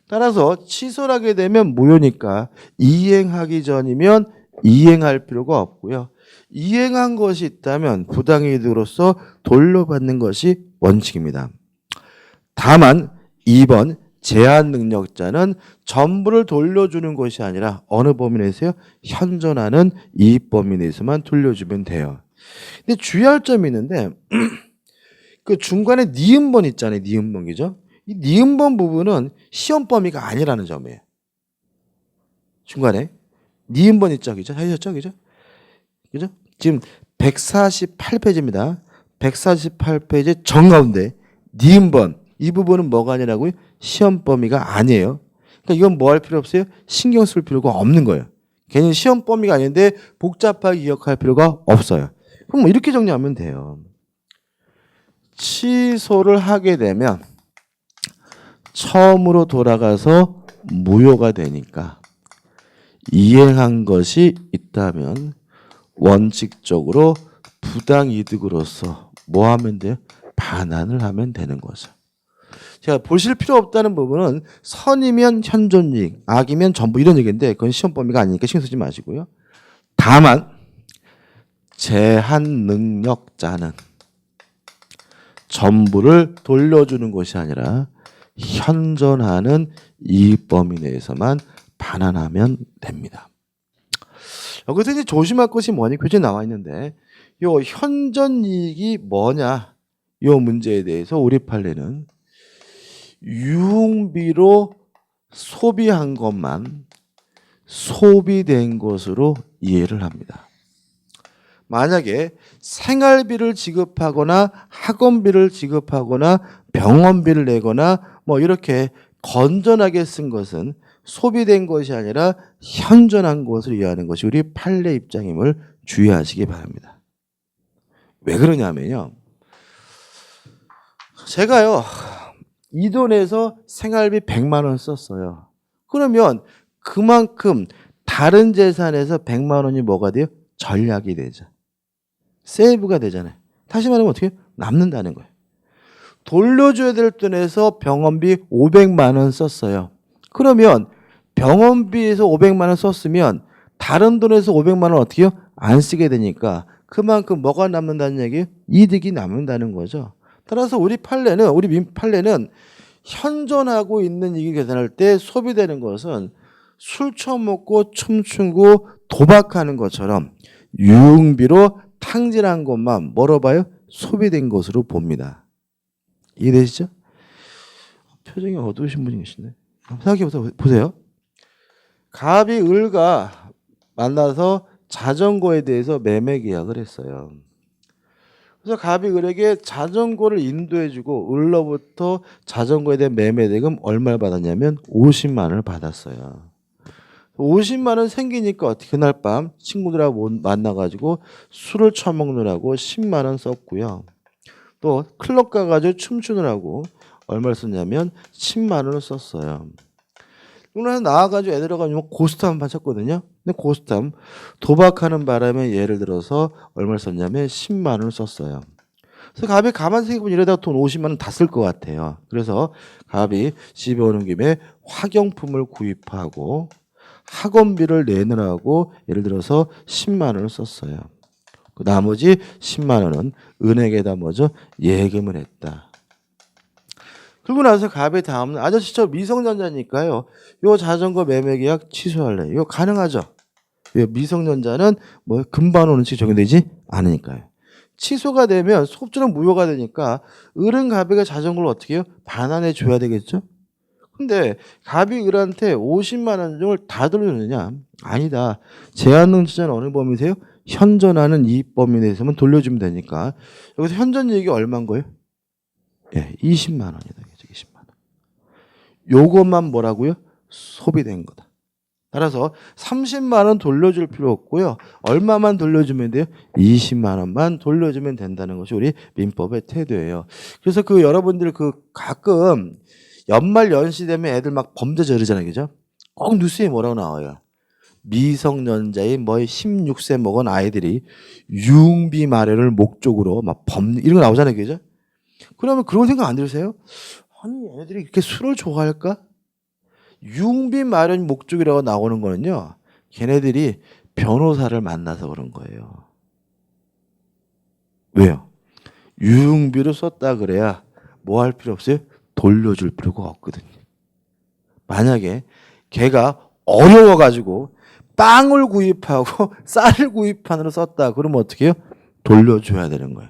따라서 취소를 하게 되면 무효니까 이행하기 전이면 이행할 필요가 없고요. 이행한 것이 있다면 부당이득으로서 돌려받는 것이 원칙입니다. 다만 2번 제한 능력자는 전부를 돌려주는 것이 아니라 어느 범위 내에서요? 현존하는 이 범위 내에서만 돌려주면 돼요. 근데 주의할 점이 있는데 그 중간에 니은번 있잖아요. 니은번 그죠? 이 니은번 부분은 시험 범위가 아니라는 점이에요. 중간에 니은번 있죠. 그죠? 하셨죠? 그죠? 그죠? 지금 148페이지입니다. 148페이지 정가운데 니은번 이 부분은 뭐가 아니라고요? 시험 범위가 아니에요. 그러니까 이건 뭐 할 필요 없어요? 신경 쓸 필요가 없는 거예요. 괜히 시험 범위가 아닌데 복잡하게 기억할 필요가 없어요. 그럼 뭐 이렇게 정리하면 돼요. 취소를 하게 되면 처음으로 돌아가서 무효가 되니까 이행한 것이 있다면 원칙적으로 부당이득으로서 뭐 하면 돼요? 반환을 하면 되는 거죠. 제가 보실 필요 없다는 부분은 선이면 현존이익, 악이면 전부 이런 얘기인데 그건 시험 범위가 아니니까 신경 쓰지 마시고요. 다만 제한 능력자는 전부를 돌려주는 것이 아니라 현존하는 이익 범위 내에서만 반환하면 됩니다. 여기서 이제 조심할 것이 뭐니? 교재에 나와 있는데 요 현존이익이 뭐냐? 요 문제에 대해서 우리 판례는 유흥비로 소비한 것만 소비된 것으로 이해를 합니다. 만약에 생활비를 지급하거나 학원비를 지급하거나 병원비를 내거나 뭐 이렇게 건전하게 쓴 것은 소비된 것이 아니라 현존한 것을 이해하는 것이 우리 판례 입장임을 주의하시기 바랍니다. 왜 그러냐면요. 제가요. 이 돈에서 생활비 100만 원 썼어요. 그러면 그만큼 다른 재산에서 100만 원이 뭐가 돼요? 전략이 되죠. 세이브가 되잖아요. 다시 말하면 어떻게 해요? 남는다는 거예요. 돌려줘야 될 돈에서 병원비 500만 원 썼어요. 그러면 병원비에서 500만 원 썼으면 다른 돈에서 500만 원 어떻게 해요? 안 쓰게 되니까 그만큼 뭐가 남는다는 얘기예요? 이득이 남는다는 거죠. 따라서 우리 판례는 현존하고 있는 이익을 계산할 때 소비되는 것은 술 처먹고 춤추고 도박하는 것처럼 유흥비로 탕진한 것만 뭐로 봐요? 소비된 것으로 봅니다. 이해되시죠? 표정이 어두우신 분이 계시네. 생각해 보세요. 갑이 을과 만나서 자전거에 대해서 매매 계약을 했어요. 그래서 갑이 을에게 자전거를 인도해주고 을로부터 자전거에 대한 매매 대금 얼마를 받았냐면 50만 원을 받았어요. 50만 원 생기니까 어떻게 그날 밤 친구들하고 만나가지고 술을 처먹느라고 10만 원 썼고요. 또 클럽 가가지고 춤추느라고 얼마를 썼냐면 10만 원을 썼어요. 그러고 나와가지고 애들하고 고스톱 한판 쳤거든요. 근데 고스톱 도박하는 바람에 예를 들어서 얼마를 썼냐면 10만 원을 썼어요. 그래서 갑이 가만 생각해보면 이러다가 돈 50만 원 다 쓸 것 같아요. 그래서 갑이 집에 오는 김에 화경품을 구입하고 학원비를 내느라고 예를 들어서 10만 원을 썼어요. 그 나머지 10만 원은 은행에다 뭐죠? 예금을 했다. 그러고 나서 갑의 다음은 아저씨 저 미성년자니까요. 요 자전거 매매 계약 취소할래. 이거 가능하죠? 미성년자는 뭐 금반 오는 식 적용되지 않으니까요. 취소가 되면 소급주는 무효가 되니까 을은 갑이가 자전거를 어떻게 해요? 반환해 줘야 되겠죠? 근데 갑이 을한테 50만 원 중을 다 돌려주느냐? 아니다. 제한능력자는 어느 범위세요? 현존하는 이 범위 내에서만 돌려주면 되니까. 여기서 현존이익이 얼마인 거예요? 예, 20만 원이다. 20만 원. 요것만 뭐라고요? 소비된 거다. 따라서 30만 원 돌려줄 필요 없고요. 얼마만 돌려주면 돼요? 20만 원만 돌려주면 된다는 것이 우리 민법의 태도예요. 그래서 그 여러분들 그 가끔 연말 연시 되면 애들 막 범죄 저지르잖아요. 그죠? 꼭 뉴스에 뭐라고 나와요? 미성년자인 뭐 16세 먹은 아이들이 유흥비 마련을 목적으로 막 이런 거 나오잖아요. 그죠? 그러면 그런 생각 안 들으세요? 아니, 애들이 이렇게 술을 좋아할까? 유흥비 마련 목적이라고 나오는 거는요. 걔네들이 변호사를 만나서 그런 거예요. 왜요? 유흥비로 썼다 그래야 뭐 할 필요 없어요? 돌려줄 필요가 없거든요. 만약에 걔가 어려워가지고 빵을 구입하고 쌀을 구입하느라 썼다 그러면 어떻게 해요? 돌려줘야 되는 거예요.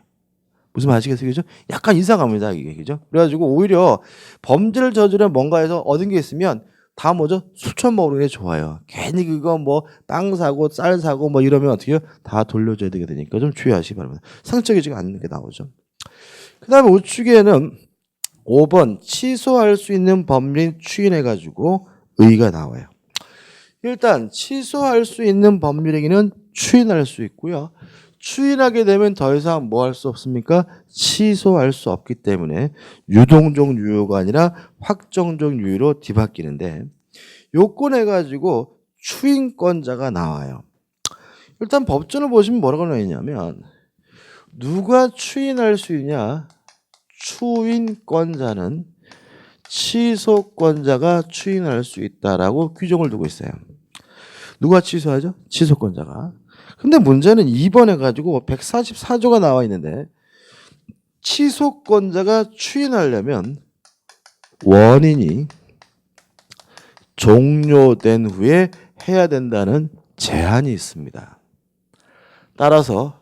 무슨 말 아시겠어요? 그죠? 약간 이상합니다. 이게. 그죠? 그래가지고 오히려 범죄를 저지르 뭔가에서 얻은 게 있으면 다 뭐죠? 술 처먹는 게 좋아요. 괜히 그거 뭐 빵 사고 쌀 사고 뭐 이러면 어떻게 해요? 다 돌려줘야 되게 되니까 좀 주의하시기 바랍니다. 상적이지 않는 게 나오죠. 그 다음에 우측에는 5번 취소할 수 있는 법률 추인해가지고 의의가 나와요. 일단 취소할 수 있는 법률행위는 추인할 수 있고요. 추인하게 되면 더 이상 뭐 할 수 없습니까? 취소할 수 없기 때문에 유동적 유효가 아니라 확정적 유효로 뒤바뀌는데 요건 해가지고 추인권자가 나와요. 일단 법전을 보시면 뭐라고 나와 있냐면 누가 추인할 수 있냐? 추인권자는 취소권자가 추인할 수 있다라고 규정을 두고 있어요. 누가 취소하죠? 취소권자가. 근데 문제는 2번에 가지고 144조가 나와 있는데 취소권자가 추인하려면 원인이 종료된 후에 해야 된다는 제한이 있습니다. 따라서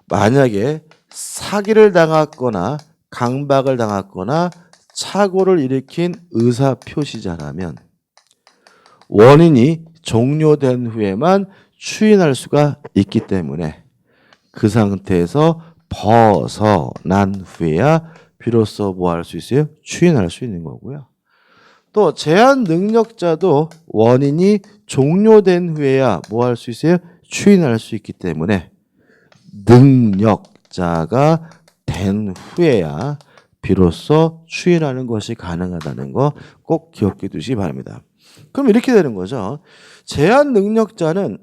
만약에 사기를 당했거나 강박을 당했거나 착오를 일으킨 의사표시자라면 원인이 종료된 후에만 추인할 수가 있기 때문에 그 상태에서 벗어난 후에야 비로소 뭐 할 수 있어요? 추인할 수 있는 거고요. 또 제한 능력자도 원인이 종료된 후에야 뭐 할 수 있어요? 추인할 수 있기 때문에 능력자가 된 후에야 비로소 추인하는 것이 가능하다는 거 꼭 기억해 두시기 바랍니다. 그럼 이렇게 되는 거죠. 제한 능력자는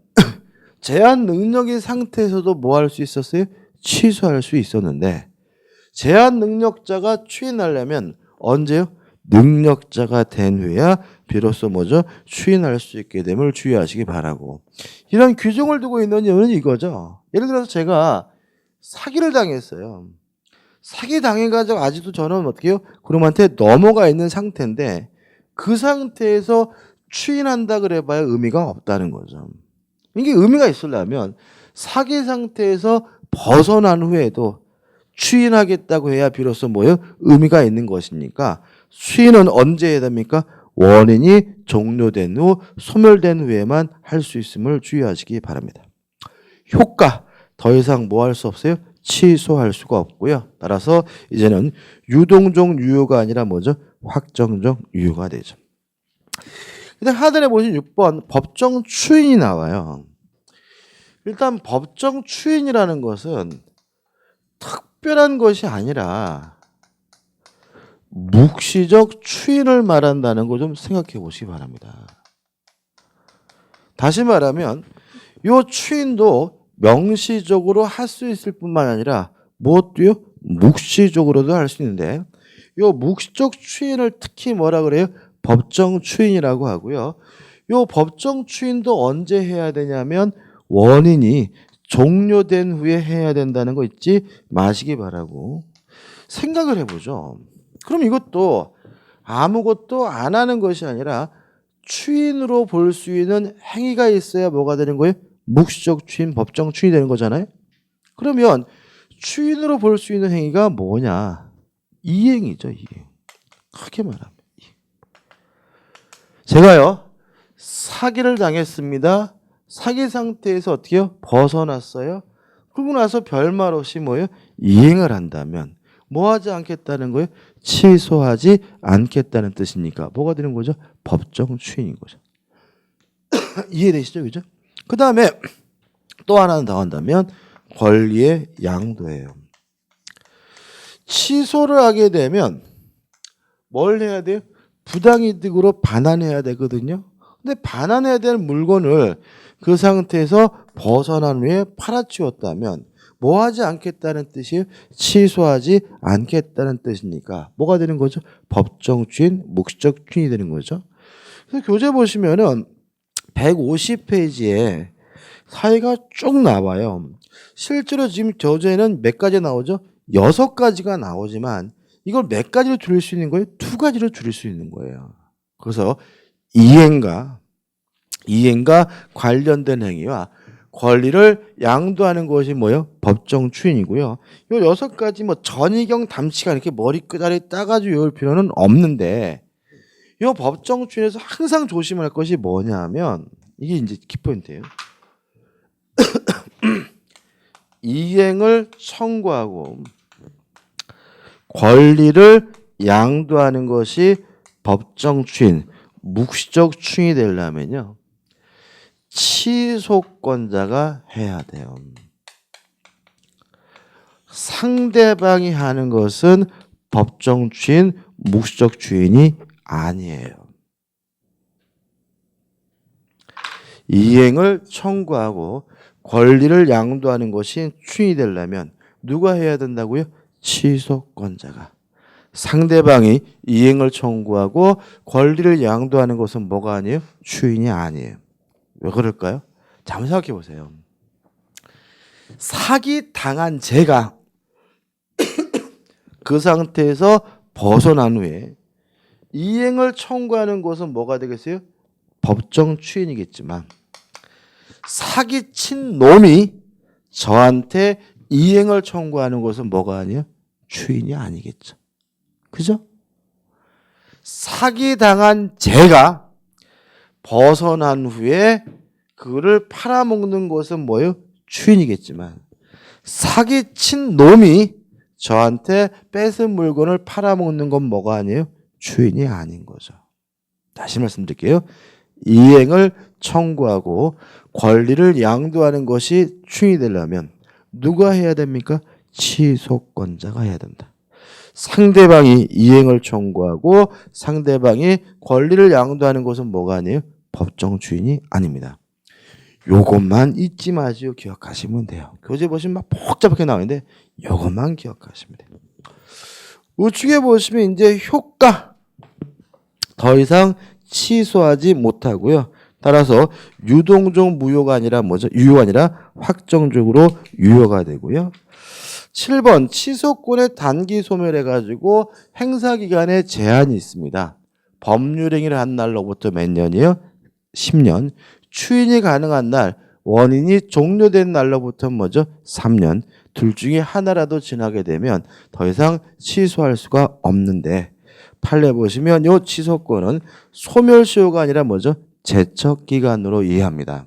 제한 능력인 상태에서도 뭐 할 수 있었어요? 취소할 수 있었는데 제한 능력자가 추인하려면 언제요? 능력자가 된 후에야 비로소 뭐죠? 추인할 수 있게 됨을 주의하시기 바라고. 이런 규정을 두고 있는 이유는 이거죠. 예를 들어서 제가 사기를 당했어요. 사기 당해가지고 아직도 저는 어떻게 해요? 그놈한테 넘어가 있는 상태인데 그 상태에서 추인한다 그래봐야 의미가 없다는 거죠. 이게 의미가 있으려면 사기 상태에서 벗어난 후에도 추인하겠다고 해야 비로소 뭐예요? 의미가 있는 것이니까 추인은 언제 해야 됩니까? 원인이 종료된 후 소멸된 후에만 할 수 있음을 주의하시기 바랍니다. 효과 더 이상 뭐 할 수 없어요? 취소할 수가 없고요. 따라서 이제는 유동적 유효가 아니라 뭐죠? 확정적 유효가 되죠. 그다음 하단에 보시면 6번 법정 추인이 나와요. 일단 법정 추인이라는 것은 특별한 것이 아니라 묵시적 추인을 말한다는 거 좀 생각해 보시기 바랍니다. 다시 말하면 이 추인도 명시적으로 할 수 있을 뿐만 아니라 무엇도요? 묵시적으로도 할 수 있는데 이 묵시적 추인을 특히 뭐라 그래요? 법정 추인이라고 하고요. 이 법정 추인도 언제 해야 되냐면 원인이 종료된 후에 해야 된다는 거 잊지 마시기 바라고. 생각을 해보죠. 그럼 이것도 아무것도 안 하는 것이 아니라 추인으로 볼 수 있는 행위가 있어야 뭐가 되는 거예요? 묵시적 추인, 법정 추인이 되는 거잖아요. 그러면 추인으로 볼 수 있는 행위가 뭐냐? 이행이죠. 이행. 크게 말하면. 제가요 사기를 당했습니다. 사기 상태에서 어떻게 해요? 벗어났어요. 그러고 나서 별말 없이 뭐예요? 이행을 한다면 뭐 하지 않겠다는 거예요? 취소하지 않겠다는 뜻이니까 뭐가 되는 거죠? 법정 추인인 거죠. 이해되시죠? 그죠? 그 다음에 또 하나는 더 한다면 권리의 양도예요. 취소를 하게 되면 뭘 해야 돼요? 부당이득으로 반환해야 되거든요. 근데 반환해야 될 물건을 그 상태에서 벗어난 후에 팔아치웠다면 뭐 하지 않겠다는 뜻이에요? 취소하지 않겠다는 뜻이니까 뭐가 되는 거죠? 법정 추인, 묵시적 추인이 되는 거죠. 그래서 교재 보시면은 150페이지에 사회가 쭉 나와요. 실제로 지금 교재에는 몇 가지 나오죠? 6가지가 나오지만 이걸 몇 가지로 줄일 수 있는 거예요? 2가지로 줄일 수 있는 거예요. 그래서 이행과 관련된 행위와 권리를 양도하는 것이 뭐예요? 법정 추인이고요. 요 6가지 뭐 전이경 담치가 이렇게 머리 끄다리 따가지고 외울 필요는 없는데 요 법정 추인에서 항상 조심할 것이 뭐냐면 이게 이제 키포인트예요. 이행을 청구하고 권리를 양도하는 것이 법정 추인, 묵시적 추인이 되려면요. 취소권자가 해야 돼요. 상대방이 하는 것은 법정 추인, 묵시적 추인이 아니에요. 이행을 청구하고 권리를 양도하는 것이 추인이 되려면 누가 해야 된다고요? 취소권자가. 상대방이 이행을 청구하고 권리를 양도하는 것은 뭐가 아니에요? 추인이 아니에요. 왜 그럴까요? 자, 한번 생각해 보세요. 사기 당한 제가 그 상태에서 벗어난 후에 이행을 청구하는 것은 뭐가 되겠어요? 법정 추인이겠지만 사기친 놈이 저한테 이행을 청구하는 것은 뭐가 아니에요? 추인이 아니겠죠. 그죠? 사기당한 제가 벗어난 후에 그거를 팔아먹는 것은 뭐예요? 추인이겠지만 사기친 놈이 저한테 뺏은 물건을 팔아먹는 건 뭐가 아니에요? 추인이 아닌 거죠. 다시 말씀드릴게요. 이행을 청구하고 권리를 양도하는 것이 추인이 되려면 누가 해야 됩니까? 취소권자가 해야 된다. 상대방이 이행을 청구하고 상대방이 권리를 양도하는 것은 뭐가 아니에요? 법정 추인이 아닙니다. 요것만 잊지 마시고 기억하시면 돼요. 교재 보시면 막 복잡하게 나오는데 요것만 기억하시면 돼요. 우측에 보시면 이제 효과 더 이상 취소하지 못하고요. 따라서 유동적 무효가 아니라 뭐죠? 유효가 아니라 확정적으로 유효가 되고요. 7번 취소권의 단기 소멸해가지고 행사기간에 제한이 있습니다. 법률행위를 한 날로부터 몇 년이요? 10년. 추인이 가능한 날, 원인이 종료된 날로부터 뭐죠? 3년. 둘 중에 하나라도 지나게 되면 더 이상 취소할 수가 없는데 판례 보시면 이 취소권은 소멸시효가 아니라 뭐죠? 제척기간으로 이해합니다.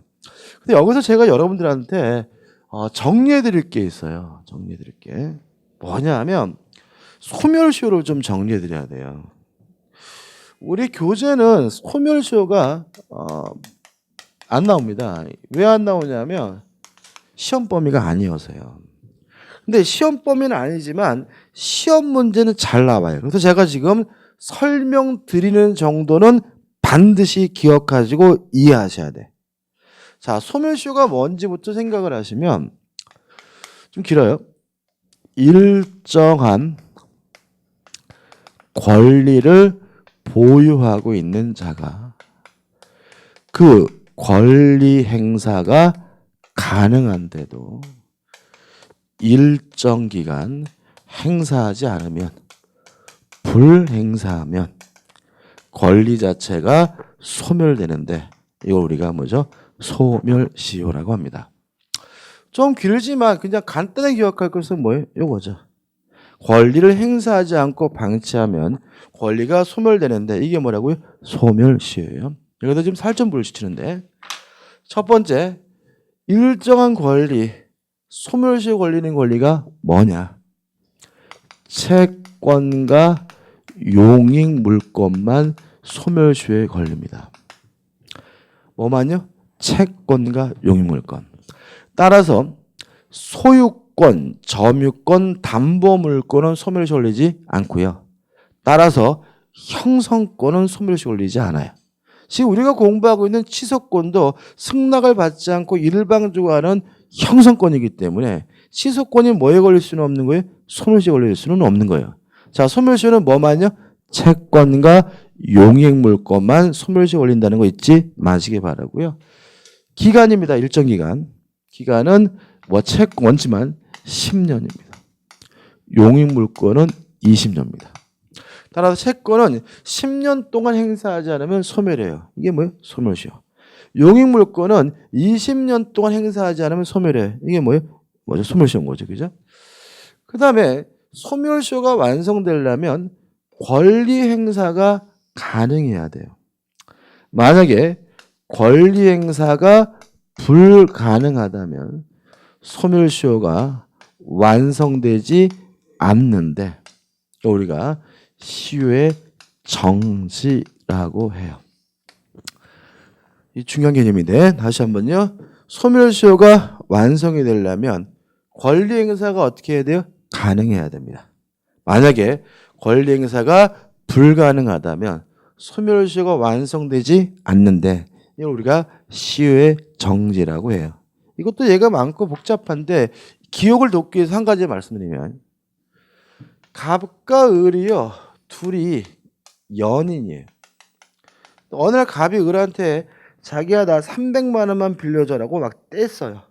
근데 여기서 제가 여러분들한테 정리해 드릴 게 있어요. 정리해 드릴 게. 뭐냐 하면 소멸시효를 좀 정리해 드려야 돼요. 우리 교재는 소멸시효가 안 나옵니다. 왜 안 나오냐면 시험 범위가 아니어서요. 근데 시험 범위는 아니지만 시험 문제는 잘 나와요. 그래서 제가 지금 설명드리는 정도는 반드시 기억하시고 이해하셔야 돼. 자, 소멸시효가 뭔지부터 생각을 하시면 좀 길어요. 일정한 권리를 보유하고 있는 자가 그 권리 행사가 가능한데도 일정 기간 행사하지 않으면 불행사하면 권리 자체가 소멸되는데 이걸 우리가 뭐죠? 소멸시효라고 합니다. 좀 길지만 그냥 간단하게 기억할 것은 뭐예요? 이거죠. 권리를 행사하지 않고 방치하면 권리가 소멸되는데 이게 뭐라고요? 소멸시효예요. 여기다 지금 살점부를 시키는데 첫 번째 일정한 권리, 소멸시효 걸리는 권리가 뭐냐? 채권과 용익 물권만 소멸시효에 걸립니다. 뭐만요? 채권과 용익 물권. 따라서 소유권, 점유권, 담보 물권은 소멸시효 걸리지 않고요. 따라서 형성권은 소멸시효 걸리지 않아요. 지금 우리가 공부하고 있는 취소권도 승낙을 받지 않고 일방적으로 하는 형성권이기 때문에 취소권이 뭐에 걸릴 수는 없는 거예요? 소멸시효에 걸릴 수는 없는 거예요. 자, 소멸시효는 뭐만요? 채권과 용익물권만 소멸시효에 걸린다는 거 잊지 마시기 바라고요. 기간입니다. 일정 기간. 기간은 뭐 채권지만 10년입니다. 용익물권은 20년입니다. 따라서 채권은 10년 동안 행사하지 않으면 소멸해요. 이게 뭐예요? 소멸시효. 용익물권은 20년 동안 행사하지 않으면 소멸해요. 이게 뭐예요? 뭐죠? 소멸시효인 거죠. 그죠? 그 다음에 소멸시효가 완성되려면 권리 행사가 가능해야 돼요. 만약에 권리 행사가 불가능하다면 소멸시효가 완성되지 않는데 우리가 시효의 정지라고 해요. 이 중요한 개념인데 다시 한번요. 소멸시효가 완성이 되려면 권리 행사가 어떻게 해야 돼요? 가능해야 됩니다. 만약에 권리 행사가 불가능하다면 소멸시효가 완성되지 않는데 이걸 우리가 시효의 정지라고 해요. 이것도 얘가 많고 복잡한데 기억을 돕기 위해서 한 가지 말씀드리면 갑과 을이요. 둘이 연인이에요. 어느 날 갑이 을한테 자기야 나 300만 원만 빌려줘라고 막 뗐어요.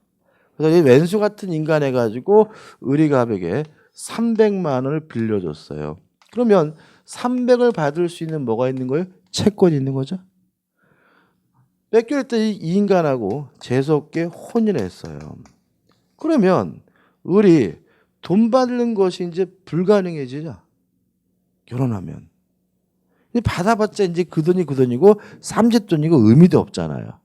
그래서 이 왼수 같은 인간 해가지고 을이 갑에게 300만 원을 빌려줬어요. 그러면 300을 받을 수 있는 뭐가 있는 거예요? 채권이 있는 거죠. 뺏겨있던 이 인간하고 재수없게 혼인을 했어요. 그러면 을이 돈 받는 것이 이제 불가능해지죠. 결혼하면. 받아봤자 이제 그 돈이 그 돈이고 삼짓돈이고 의미도 없잖아요.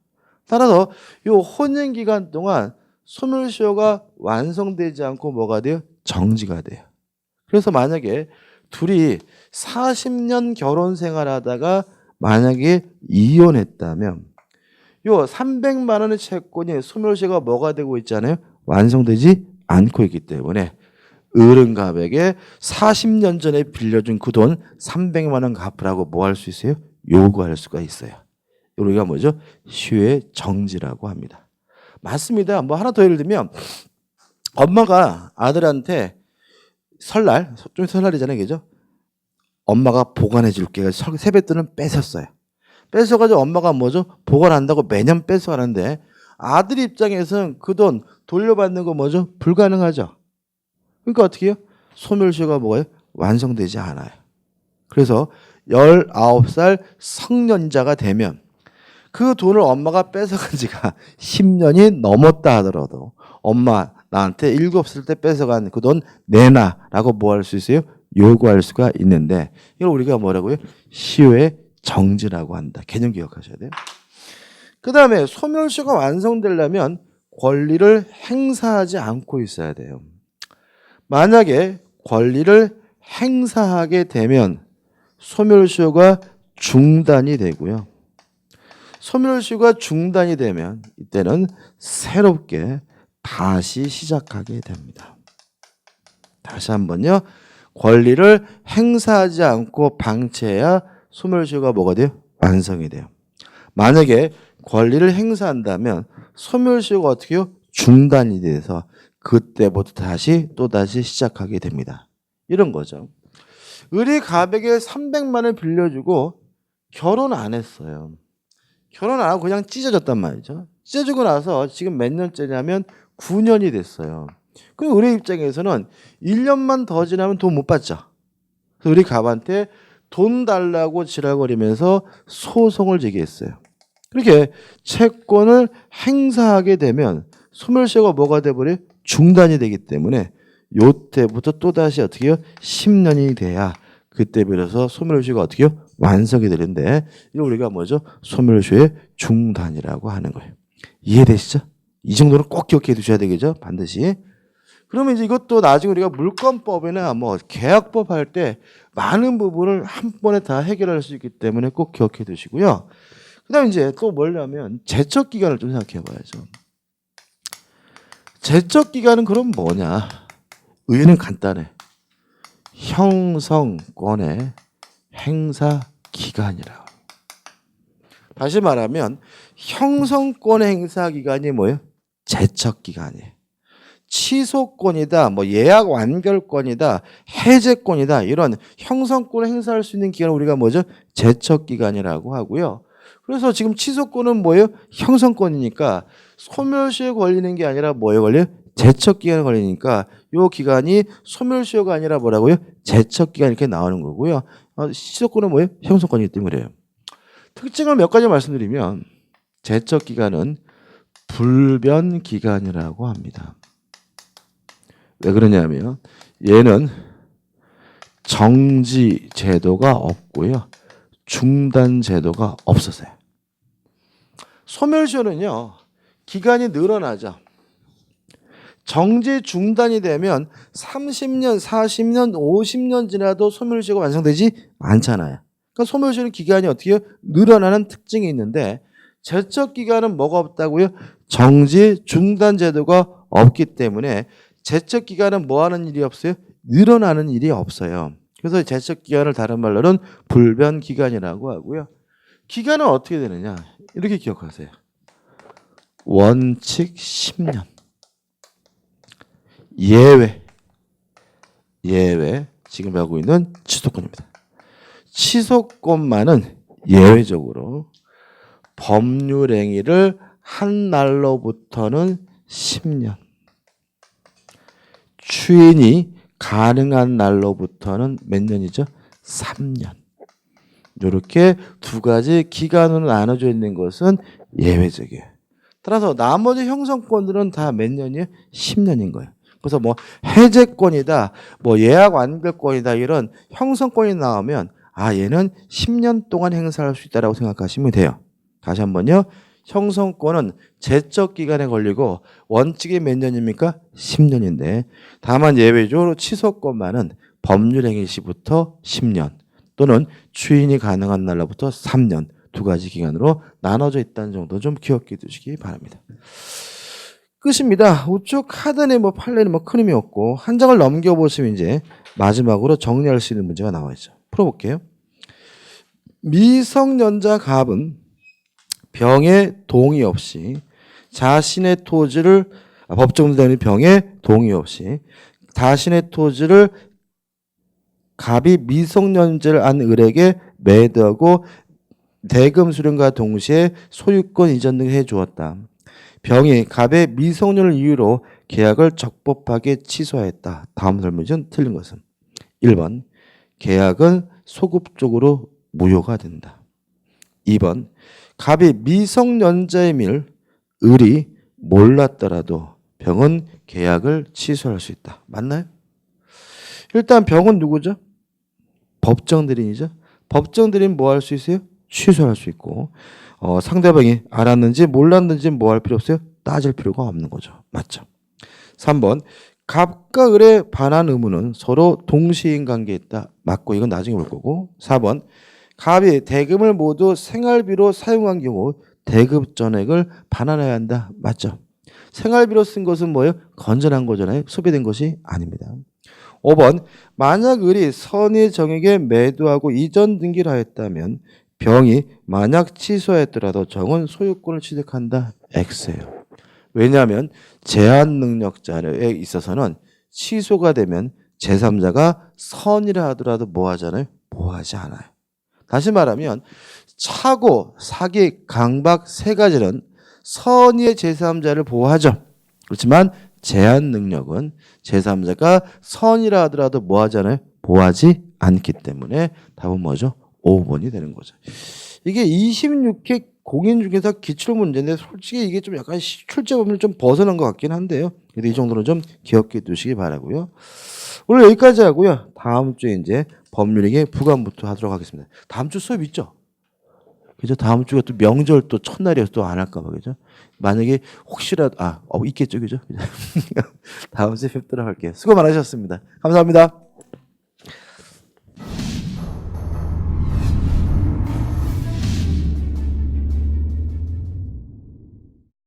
따라서 이 혼인 기간 동안 소멸시효가 완성되지 않고 뭐가 돼요? 정지가 돼요. 그래서 만약에 둘이 40년 결혼 생활하다가 만약에 이혼했다면 요 300만 원의 채권이 소멸시효가 뭐가 되고 있잖아요. 완성되지 않고 있기 때문에 을은갑에게 40년 전에 빌려준 그 돈 300만 원 갚으라고 뭐 할 수 있어요? 요구할 수가 있어요. 우리가 뭐죠? 시효의 정지라고 합니다. 맞습니다. 뭐 하나 더 예를 들면 엄마가 아들한테 설날, 좀 설날이잖아요. 그죠? 엄마가 보관해 줄게. 세뱃돈은 뺏었어요. 뺏어가지고 엄마가 뭐죠? 보관한다고 매년 뺏어가는데 아들 입장에서는 그 돈 돌려받는 거 뭐죠? 불가능하죠. 그러니까 어떻게 해요? 소멸시효가 뭐예요? 완성되지 않아요. 그래서 19살 성년자가 되면 그 돈을 엄마가 뺏어간 지가 10년이 넘었다 하더라도 엄마 나한테 7살 때 뺏어간 그 돈 내놔라고 뭐 할 수 있어요? 요구할 수가 있는데 이걸 우리가 뭐라고요? 시효의 정지라고 한다. 개념 기억하셔야 돼요. 그 다음에 소멸시효가 완성되려면 권리를 행사하지 않고 있어야 돼요. 만약에 권리를 행사하게 되면 소멸시효가 중단이 되고요. 소멸시효가 중단이 되면 이때는 새롭게 다시 시작하게 됩니다. 다시 한번요. 권리를 행사하지 않고 방치해야 소멸시효가 뭐가 돼요? 완성이 돼요. 만약에 권리를 행사한다면 소멸시효가 어떻게 해요? 중단이 돼서 그때부터 또다시 시작하게 됩니다. 이런 거죠. 을이 갑에게 300만 원을 빌려주고 결혼 안 했어요. 결혼 안 하고 그냥 찢어졌단 말이죠. 찢어지고 나서 지금 몇 년째냐면 9년이 됐어요. 그럼 을의 입장에서는 1년만 더 지나면 돈 못 받죠. 그래서 을이 갑한테 돈 달라고 지랄거리면서 소송을 제기했어요. 그렇게 채권을 행사하게 되면 소멸시효가 뭐가 돼버려요? 중단이 되기 때문에 요때부터 또다시 어떻게 해요? 10년이 돼야 그때 비로소 소멸시효가 어떻게 해요? 완성이 되는데 이걸 우리가 뭐죠? 소멸시효의 중단이라고 하는 거예요. 이해되시죠? 이 정도는 꼭 기억해 두셔야 되겠죠? 반드시. 그러면 이제 이것도 나중에 우리가 물권법이나 뭐 계약법 할 때 많은 부분을 한 번에 다 해결할 수 있기 때문에 꼭 기억해 두시고요. 그다음 이제 또 뭐냐면 제척 기간을 좀 생각해 봐야죠. 제척 기간은 그럼 뭐냐? 의의는 간단해. 형성권의 행사 기간이라고. 다시 말하면 형성권의 행사 기간이 뭐예요? 제척 기간이에요. 취소권이다, 뭐 예약 완결권이다, 해제권이다 이런 형성권을 행사할 수 있는 기간을 우리가 뭐죠? 제척 기간이라고 하고요. 그래서 지금 취소권은 뭐예요? 형성권이니까 소멸시효에 걸리는 게 아니라 뭐에 걸려요? 제척 기간에 걸리니까 이 기간이 소멸시효가 아니라 뭐라고요? 제척 기간 이렇게 나오는 거고요. 취소권은 뭐예요? 형성권이기 때문에 그래요. 특징을 몇 가지 말씀드리면 제척 기간은 불변 기간이라고 합니다. 왜 그러냐면 얘는 정지 제도가 없고요. 중단 제도가 없어서요. 소멸시효는요. 기간이 늘어나죠. 정지 중단이 되면 30년, 40년, 50년 지나도 소멸시효가 완성되지 않잖아요. 그러니까 소멸시효는 기간이 어떻게 늘어나는 특징이 있는데 제척 기간은 뭐가 없다고요? 정지 중단 제도가 없기 때문에 제척 기간은 뭐 하는 일이 없어요? 늘어나는 일이 없어요. 그래서 제척 기간을 다른 말로는 불변 기간이라고 하고요. 기간은 어떻게 되느냐? 이렇게 기억하세요. 원칙 10년. 예외. 지금 하고 있는 취소권입니다. 취소권만은 예외적으로 법률 행위를 한 날로부터는 10년. 추인이 가능한 날로부터는 몇 년이죠? 3년. 이렇게 두 가지 기간으로 나눠져 있는 것은 예외적이에요. 따라서 나머지 형성권들은 다 몇 년이에요? 10년인 거예요. 그래서 뭐 해제권이다, 뭐 예약 완결권이다 이런 형성권이 나오면 얘는 10년 동안 행사할 수 있다라고 생각하시면 돼요. 다시 한번요. 형성권은 제척 기간에 걸리고 원칙이 몇 년입니까? 10년인데 다만 예외적으로 취소권만은 법률 행위 시부터 10년 또는 추인이 가능한 날로부터 3년 두 가지 기간으로 나눠져 있다는 정도 좀 기억해 두시기 바랍니다. 끝입니다. 우측 카드는 뭐 판례는 뭐 큰 의미 없고 한 장을 넘겨보시면 이제 마지막으로 정리할 수 있는 문제가 나와 있죠. 풀어볼게요. 미성년자 갑은 병의 동의 없이 자신의 토지를 법정대행의 병의 동의 없이 자신의 토지를 갑이 미성년자를 한 을에게 매도하고 대금 수령과 동시에 소유권 이전 등을 해주었다. 병이 갑의 미성년을 이유로 계약을 적법하게 취소하였다. 다음 설명은 틀린 것은 1번 계약은 소급적으로 무효가 된다. 2번 갑이 미성년자임을 을이 몰랐더라도 병은 계약을 취소할 수 있다. 맞나요? 일단 병은 누구죠? 법정대리인이죠. 법정대리인 뭐 할 수 있어요? 취소할 수 있고 상대방이 알았는지 몰랐는지 뭐 할 필요 없어요? 따질 필요가 없는 거죠. 맞죠? 3번 갑과 을에 반한 의무는 서로 동시인 관계에 있다. 맞고 이건 나중에 볼 거고 4번 갑이 대금을 모두 생활비로 사용한 경우 대급 전액을 반환해야 한다. 맞죠? 생활비로 쓴 것은 뭐예요? 건전한 거잖아요. 소비된 것이 아닙니다. 5번 만약 을이 선의 정에게 매도하고 이전 등기를 하였다면 병이 만약 취소했더라도 정은 소유권을 취득한다. X예요. 왜냐하면 제한 능력자에 있어서는 취소가 되면 제3자가 선이라 하더라도 뭐 하잖아요? 뭐 하지 않아요. 다시 말하면 차고, 사기, 강박 세 가지는 선의의 제3자를 보호하죠. 그렇지만 제한 능력은 제3자가 선이라 하더라도 뭐 하잖아요? 보호하지 않기 때문에 답은 뭐죠? 5번이 되는 거죠. 이게 26회 공인중개사 기출문제인데 솔직히 이게 좀 약간 출제 범위를 좀 벗어난 것 같긴 한데요. 그래도 이 정도는 좀 기억해 두시기 바라고요. 오늘 여기까지 하고요. 다음 주에 이제 법률에게 부감부터 하도록 하겠습니다. 다음 주 수업 있죠? 그죠? 다음 주가 또 명절 또 첫날이어서 또 안 할까 봐 그죠? 만약에 혹시라도 있겠죠, 그죠? 다음 주에 뵙도록 할게요. 수고 많으셨습니다. 감사합니다.